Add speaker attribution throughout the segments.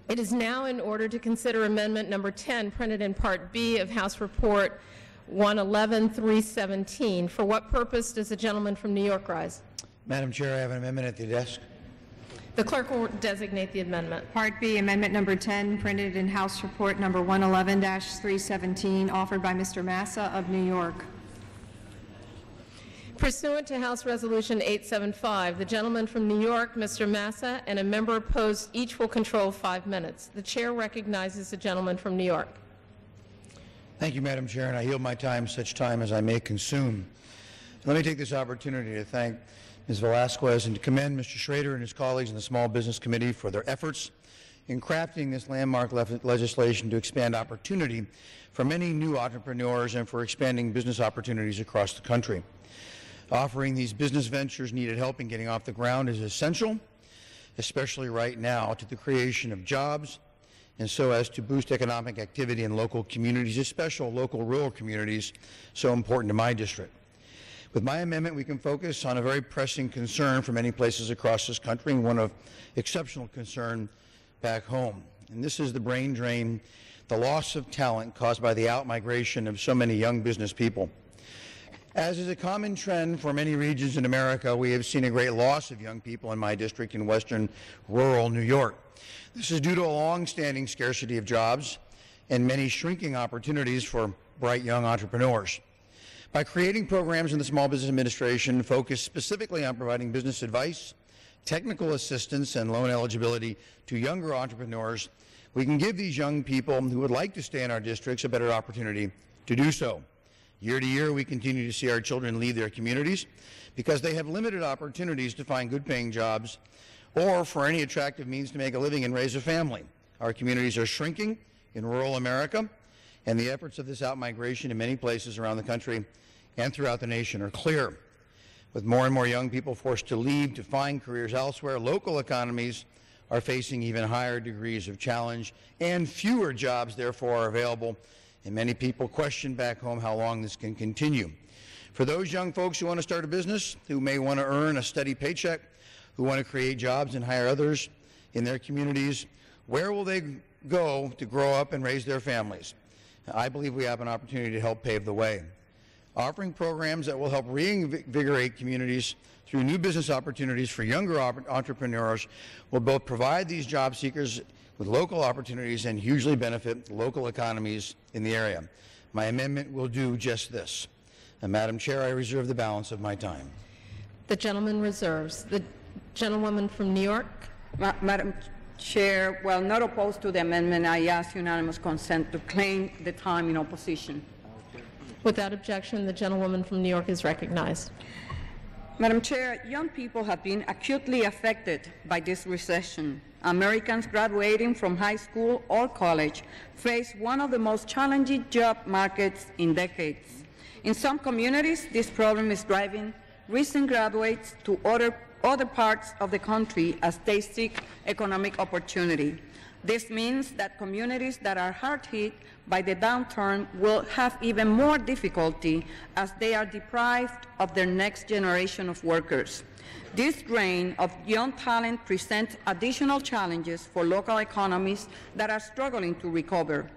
Speaker 1: It is now in order to consider amendment number 10, printed in Part B of House Report 111-317. For what purpose does the gentleman from New York rise?
Speaker 2: Madam Chair, I have an amendment at the desk.
Speaker 1: The clerk will designate the amendment.
Speaker 3: Part B, amendment number 10, printed in House Report number 111-317, offered by Mr. Massa of New York.
Speaker 1: Pursuant to House Resolution 875, the gentleman from New York, Mr. Massa, and a member opposed each will control 5 minutes. The chair recognizes the gentleman from New York.
Speaker 2: Thank you, Madam Chair, and I yield my time such time as I may consume. Let me take this opportunity to thank Ms. Velasquez and to commend Mr. Schrader and his colleagues in the Small Business Committee for their efforts in crafting this landmark legislation to expand opportunity for many new entrepreneurs and for expanding business opportunities across the country. Offering these business ventures needed help in getting off the ground is essential, especially right now, to the creation of jobs and so as to boost economic activity in local communities, especially local rural communities, so important to my district. With my amendment, we can focus on a very pressing concern for many places across this country and one of exceptional concern back home. And this is the brain drain, the loss of talent caused by the out-migration of so many young business people. As is a common trend for many regions in America, we have seen a great loss of young people in my district in western rural New York. This is due to a long-standing scarcity of jobs and many shrinking opportunities for bright young entrepreneurs. By creating programs in the Small Business Administration focused specifically on providing business advice, technical assistance, and loan eligibility to younger entrepreneurs, we can give these young people who would like to stay in our districts a better opportunity to do so. Year to year, we continue to see our children leave their communities because they have limited opportunities to find good-paying jobs or for any attractive means to make a living and raise a family. Our communities are shrinking in rural America, and the efforts of this out-migration in many places around the country and throughout the nation are clear. With more and more young people forced to leave to find careers elsewhere, local economies are facing even higher degrees of challenge, and fewer jobs, therefore, are available. And many people question back home how long this can continue. For those young folks who want to start a business, who may want to earn a steady paycheck, who want to create jobs and hire others in their communities, where will they go to grow up and raise their families? I believe we have an opportunity to help pave the way. Offering programs that will help reinvigorate communities through new business opportunities for younger entrepreneurs will both provide these job seekers with local opportunities and hugely benefit local economies in the area. My amendment will do just this. And Madam Chair, I reserve the balance of my time.
Speaker 1: The gentleman reserves. The gentlewoman from New York.
Speaker 4: Madam Chair, while not opposed to the amendment, I ask unanimous consent to claim the time in opposition.
Speaker 1: Without objection, the gentlewoman from New York is recognized.
Speaker 4: Madam Chair, young people have been acutely affected by this recession. Americans graduating from high school or college face one of the most challenging job markets in decades. In some communities, this problem is driving recent graduates to other parts of the country as they seek economic opportunity. This means that communities that are hard hit by the downturn will have even more difficulty as they are deprived of their next generation of workers. This drain of young talent presents additional challenges for local economies that are struggling to recover.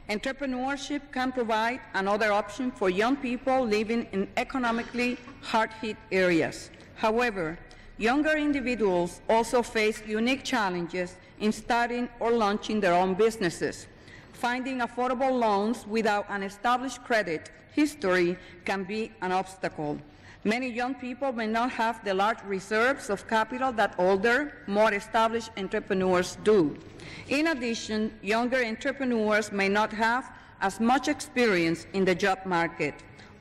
Speaker 4: Entrepreneurship can provide another option for young people living in economically hard-hit areas. However, younger individuals also face unique challenges in starting or launching their own businesses. Finding affordable loans without an established credit history can be an obstacle. Many young people may not have the large reserves of capital that older, more established entrepreneurs do. In addition, younger entrepreneurs may not have as much experience in the job market.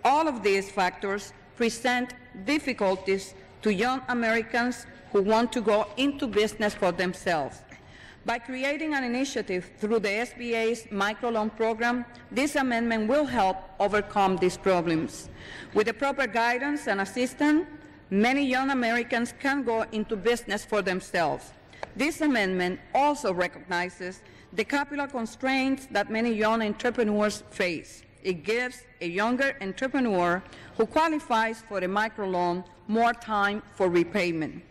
Speaker 4: All of these factors present difficulties to young Americans who want to go into business for themselves. By creating an initiative through the SBA's microloan program, this amendment will help overcome these problems. With the proper guidance and assistance, many young Americans can go into business for themselves. This amendment also recognizes the capital constraints that many young entrepreneurs face. It gives a younger entrepreneur who qualifies for a microloan more time for repayment.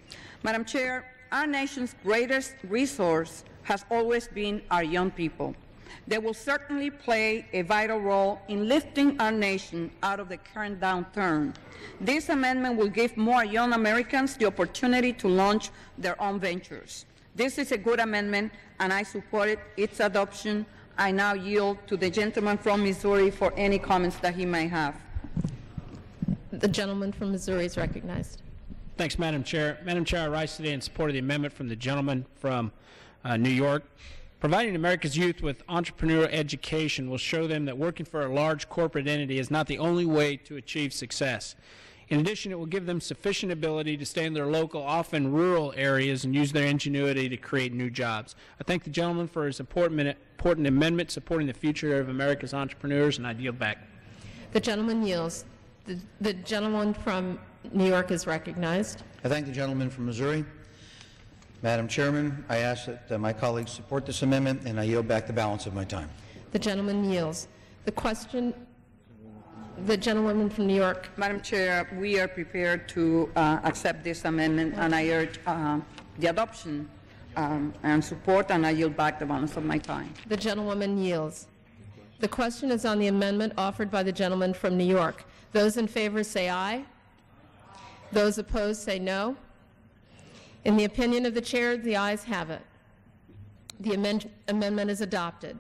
Speaker 4: Madam Chair, our nation's greatest resource has always been our young people. They will certainly play a vital role in lifting our nation out of the current downturn. This amendment will give more young Americans the opportunity to launch their own ventures. This is a good amendment, and I support its adoption. I now yield to the gentleman from Missouri for any comments that he may have.
Speaker 1: The gentleman from Missouri is recognized.
Speaker 5: Thanks, Madam Chair. Madam Chair, I rise today in support of the amendment from the gentleman from New York. Providing America's youth with entrepreneurial education will show them that working for a large corporate entity is not the only way to achieve success. In addition, it will give them sufficient ability to stay in their local, often rural areas and use their ingenuity to create new jobs. I thank the gentleman for his important amendment supporting the future of America's entrepreneurs, and I yield back.
Speaker 1: The gentleman yields. The gentleman from New York is recognized.
Speaker 2: I thank the gentleman from Missouri. Madam Chairman, I ask that my colleagues support this amendment, and I yield back the balance of my time.
Speaker 1: The gentleman yields. The gentlewoman from New York.
Speaker 4: Madam Chair, we are prepared to accept this amendment, and I urge the adoption and support, and I yield back the balance of my time.
Speaker 1: The gentlewoman yields. The question is on the amendment offered by the gentleman from New York. Those in favor say aye. Those opposed say no. In the opinion of the chair, the ayes have it. The amendment is adopted.